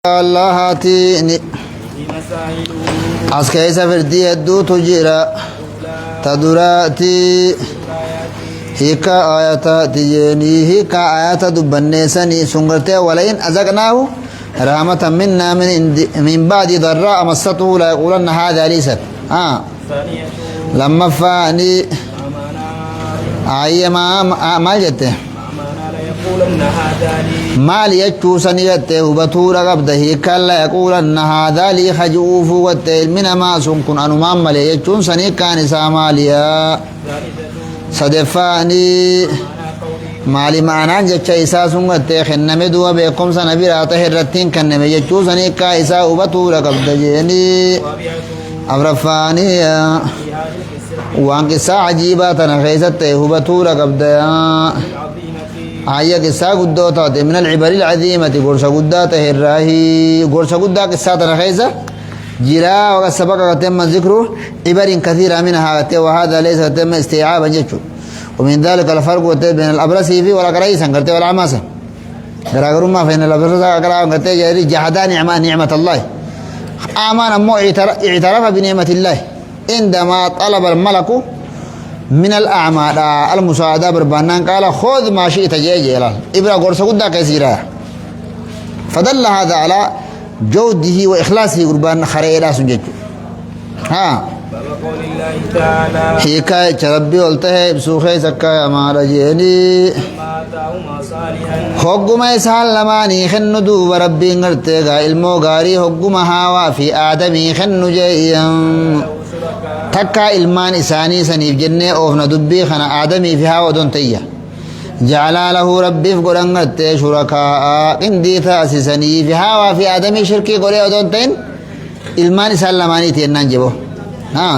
الله هاتيني أسكيس فردي الدو تجيرا تدراتي هيكا آيات تجيني هيكا آيات دبنيسني سنغرتي ولئن أزقناه رحمة منا من بعد ضراء مسته لا يقولن هذا ليست لما فاني أي ما جته مال يجوسني يته بطورة قبضه كلا يقولن هذا لي خجوف وتيل من ما سنكن أنو مامل يجوسني كان ساماليا صدفاني مالي معنى جتش إساء سنغته خنمي دوا بيقوم سنبيراته الرتين كنمي يجوسني كا إساء بطورة قبضه جيني أبرفاني وان قصة عجيبة تنخيصته بطورة قبضه آية قصة قدوتا من العبر العظيمة قرصة قداته الراهي قرصة قدا قصة تنخيصة جرا وقد سبق تم ذكره عبر كثيرة منها وهذا ليس تم استيعابا جتشو ومن ذلك الفرق بين الأبرص في والأقرأي سنقرته والعماسة قرأ ما فإن الأبرص أقرأ قرته جري جحدا نعمة الله آمان أمو اعترف بنعمة الله عندما طلب الملك من الأعمال المساعدة بربانان قال خذ ما شئت جيجيلا إبرا قرصة قد كثيرا فدل هذا على جوده وإخلاصه قربان خريرا سنجد ها قول الله تعالى حكاية ربي قلته بسوخي سكا ما رجيني ما أتاهما صالحا حقما يسهل لماني خن دوب ربي نرتقى علمو غاري حقما هاوا في آدمي خن جيئا تكا إلمان إساني سنيف جنة أوفنا دبي خنا آدمي فيها ودنتيا جعل له ربي في قرنغت شركاء اندي تاسسني فيها وفي آدمي شركي قري ودنتين إلمان سلماني تينان جبو ها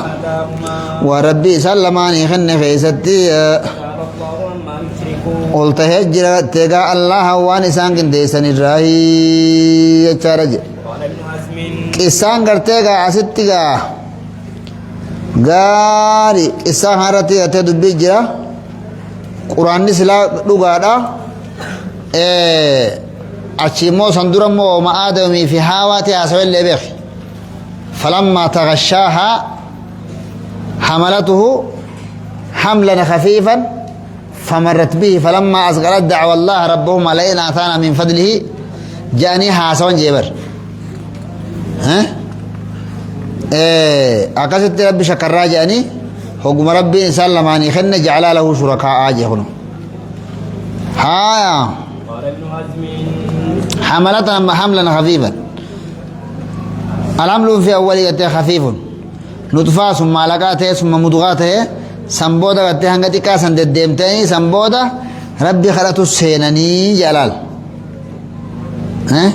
وربي سلماني خن خيستي قلت هجر تقى الله وان إسان كنديسن الراهي يتشارج إسان قرتقى عستقى غاري إسا هارتي أتى دبي جرا قرآن سلا لغادا أشيمو سندرمو ما آدمي في هاواتي أسوال لبخ فلما تغشاها حملته حملا خفيفا فمرت به فلما أصغرت دعوى الله ربهم لئن آتانا من فضله جاني حاسون جبر ها أكست ربي شكر راجعني حكم ربي سلماني خن جعل له شركاء آجهن ها قال ابن حزم حملتنا حملا خفيفا الحمل في أوليته خفيف نطفة ثم علقاته ثم مضغاته سنبودا قد هنگتي كاسن ددمتني سنبودا ربي خلت السينني جلال ها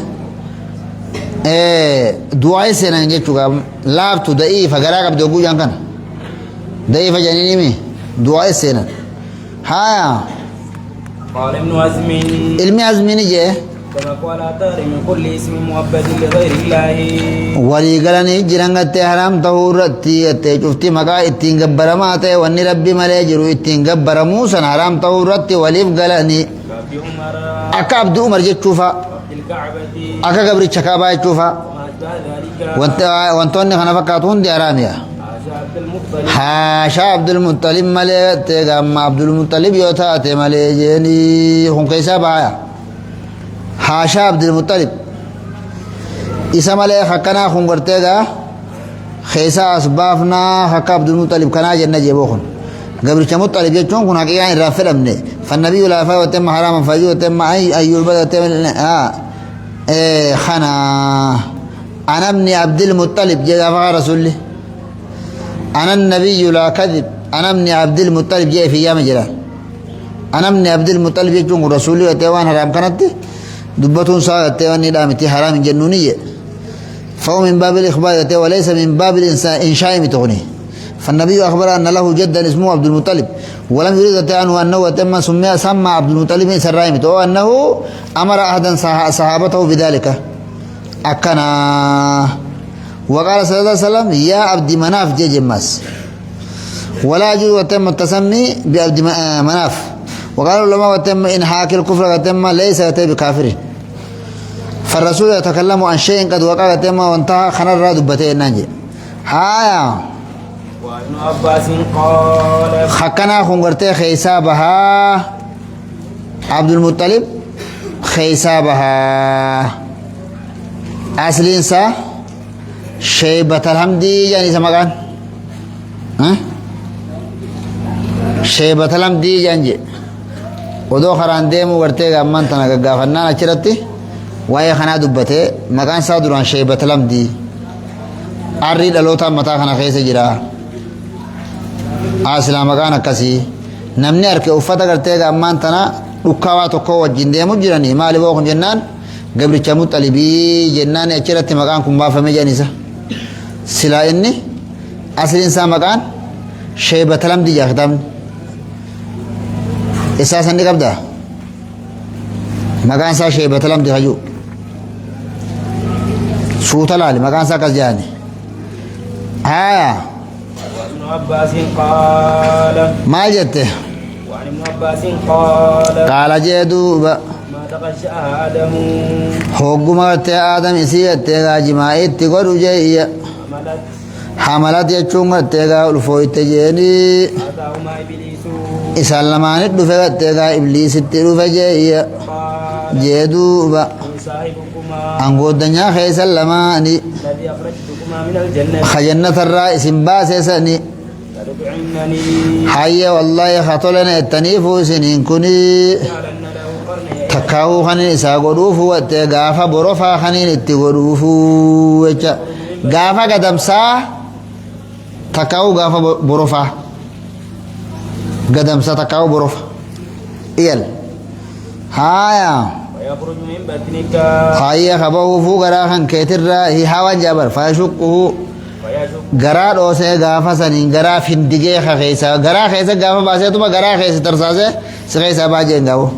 دعاء سينن جتوغا لاب تو ضعيف غرا قبل دوغو جانكن ضعيف جانيني مي دعاء سينن ها قال ابن حزم علمي ازمني جه كما قال تاري من كل اسم مؤبد لغير الله ولي قالني جرانغت حرام تهورتي اتي شفتي مقا اتين غبرماته وني ربي ملجرو اتين غبرمو سن حرام تهورتي ولي قالني كابي عمر اكا عبد عمر جتشوفا الكعبة اكا قبري چكابا جتشوفا وما أشبه ذلك وانتوني خنا فكاتون دي حراميا عاشا عبد المطلب حاشا عبد المطلب ملي تيغام عبد المطلب يوتا تي ملي جيني هم كيسا بايا حاشا عبد المطلب إسا ملي حقنا خون قرتيغا خيسا أسبافنا حق عبد المطلب كنا جنة جيبوخن قبل مطلب يجون كنا حقيقا رافل أمني فالنبي لا فا وتم حراما فاجو وتم أي البدء وتم خنا أنا ابن عبد المطلب جاء فقال رسول الله أنا النبي لا كذب أنا ابن عبد المطلب جاء في أيام جلال أنا ابن عبد المطلب يجون رسول الله وتوان حرام كانت دبتون صارت تيوان ندامتي حرام جنونية فهو من باب الإخبار وليس من باب الإنشاء متغني فالنبي أخبر أن له جدا اسمه عبد المطلب ولم يريد عنه أنه تم سمى عبد المطلب سرايمت أو أنه أمر أحدا صحابته بذلك أكنا وقال صلى الله عليه وسلم يا عبد مناف جماس ولا يجوز وتم التسمي بعبد مناف وقال العلماء وتم إن حاك الكفر وتم ليس بكافر فالرسول يتكلم عن شيء قد وقع تما وانتهى خنا الراد بتين نجي هايا وابن عباس قال خكنا خنغرتي خيسابها عبد المطلب خيسابها أصلين سا شيبة الحمدي يعني سمعان ها شيبة الحمدي يعني ودو خران ديمو ورتي غمان تنا غافنا نچرتي واي خنا دبته مكان سادران شيبة الحمدي أريد لوتا متا خنا خيس جرا أصلا مكان كسي نمني أركي أفتا غرتي غمان تنا دكوا تكو وجين ديمو جراني مالي بوخن جنان قبل تموت ألبي جنان أشرت مكان كم بافهم جانيسا سلا إني أصل إنسان مكان شيبة لم دي يخدم إساسا نقبدا مكان سا شيبة لم دي خجو سوط لالي مكان سا كزجاني ها وابن عباس قال ما جته وعن ابن عباس قال قال جدو ما تغشى آدم هوغما تي آدم إسيت تيغا جماعي تيغو جاي عملت حملت يچونغ تيغا الفويت جيني أتاهما إبليس إسلامانت دفعت تيغا إبليس تيرو فجاي قال جدو با صاحبكما أنغو الدنيا خيس اللماني الذي أخرجتكما من الجنة خجنة الرئيس باسسني تدعونني حي والله خطلنا التنيفو سنين كني جعلن له قرنين تكاو خنين إسا قدوفو واتغافا بروفا خنين اتغدوفو غافا قدمسا تكاو غافا بروفا قدمسا تكاو بروفا إيال هايا ويخرج من بطنك هايا خباو فو غراخن كيتر هي هاوان جابر فيشقه ويشق غرا دوسه غافا سنين غرا فندگه خيسا غرا خيسا غافا باسه تو غرا خيسا ترساسه سخيسا باجين غاو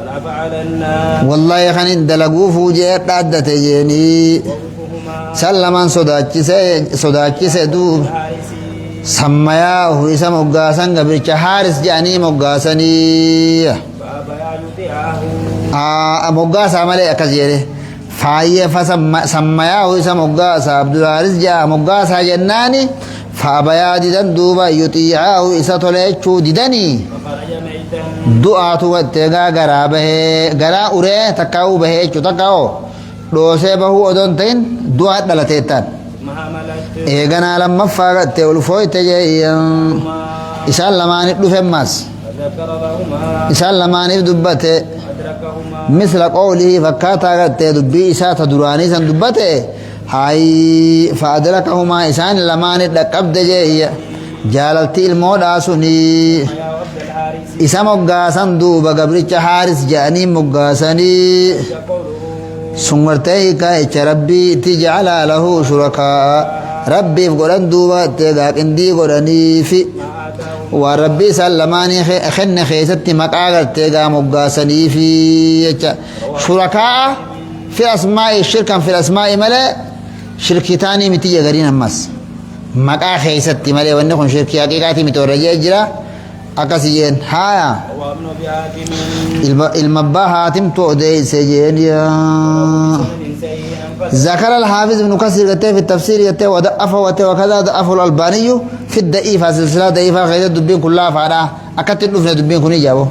ولا فعلن والله خنين دلغو فوجه دادته جيني وقفهما سلمان صداچسه دو حارسي سميا هو اسم اوغاسن غبرچ حارس جاني موغاسني بابا يطيعه موغاسا مالي اكزيره فايه فسم سميا هو اسم اوغاسا عبد الحارس جا موغاسا جناني فابيا ديدن دوبا يطيعه اساتولچو ديدني وخرج ميتا دعاة واتغا غرا به غرا اوره تکاو به چو تکاو دوسه بهو اودنتين دعاء دلتيتان ما حملت ايغنا لما فاغت الفويت جي إسال لماني دفمس فذكر لهما إسال لماني دبته أدركهما مثل قوله فكاتا غت دبي إسات دراني سن دبته هاي فأدركهما إسان لماني دقبد جي جالتي المود آسوني يا عبد الحارث إسا مقاسن دوبا قبرچ حارس جاني مقاسني يقوله سمرته كايچ ربي تجعل له شركاء ربي قران دوبا تغاق اندي قراني في ما آتاه وربي سلماني خن خيست مقاغر تغا مقاسني في شركاء في اسماء الشركا في الاسماء ملا شركتاني متي غرين امس مقا خيست ملا ونكون شركي حقيقاتي متورجه جرا اكسيين هايا هو ابن أبي حاتم المبا حاتم تودي سجين يا من سيئا ذكر الحافظ ابن كثير في التفسير وضعف وكذا ضعف الألباني في الضعيف سلسلة ضعيفة غير الدبين كلها فعلا أكتب في الدبين كوني جابو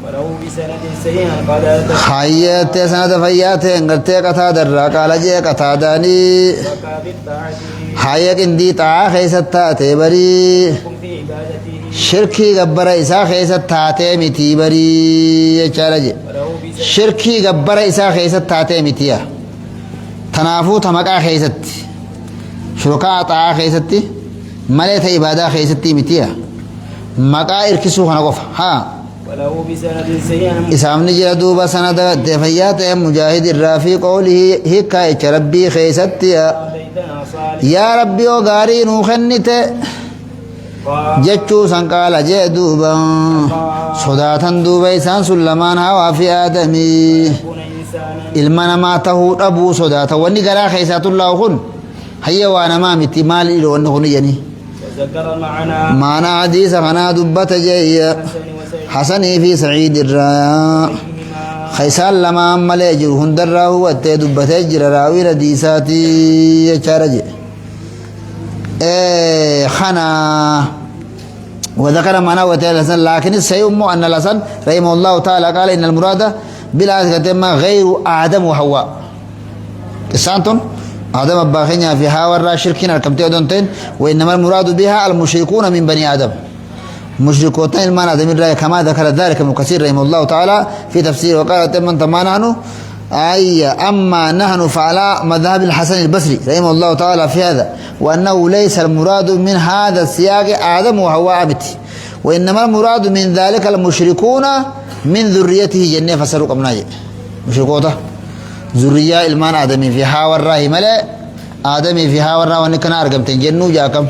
وله بسند سيئا قد حيات سند فيات انغرتي قتا در قال جي قتا داني وكا بالطاعة حيات اندي طاعة خيست تاتي بري قم في عبادته شركي غبر إسا خيست تاتي متي بري يچالجي وله بسند شركي غبر إسا خيست تاتي متيا تنافو تمقا خيست شركاء طاعة خيستي مليت عبادة خيستي متيا مقا اركسو خنقف ها وله بسند سيئا إسام نجر دوبا سند دفيات مجاهد الرافي قوله هكا إچ ربي خيستي ليتنا صالح يا ربي وغاري نوخنت قال جچو سنقال جي دوبا صداتا دوبا إسان سلمان هوا في آدمي كون إنسانا ilma namaa tahuu dhabuu sodaata wanni garaa keessaatullaa kun hayya waa namaa miti maal ilo wanni kun janii وذكر معنا maanaa hadiisa kanaa dubbata jeeyya حسن وسعيد حسني في سعيد الرايا خيسان لما ملي جر هندر هو التدبت جر راوي رديساتي يشارج خنا وذكر معنا وتلسن لكن السيوم أن لسن رحمه الله تعالى قال إن المراد بالآية ما غير آدم وحواء كسانتون آدم الباخين فيها ورا شركين الكمتين دونتين وإنما المراد بها المشركون من بني آدم مشركوتين المعنى آدم الرأي كما ذكر ذلك ابن كثير رحمه الله تعالى في تفسير وقال تمن تما نحن أي أما نحن فعلى مذهب الحسن البصري رحمه الله تعالى في هذا وأنه ليس المراد من هذا السياق آدم وحواء بتي وإنما المراد من ذلك المشركون من ذريته جنة فسروا قمناي مشركوته ذرية المان آدمي في حاور راه ملأ آدمي في حاور راه ونكنا أرقم تنجنو جاكم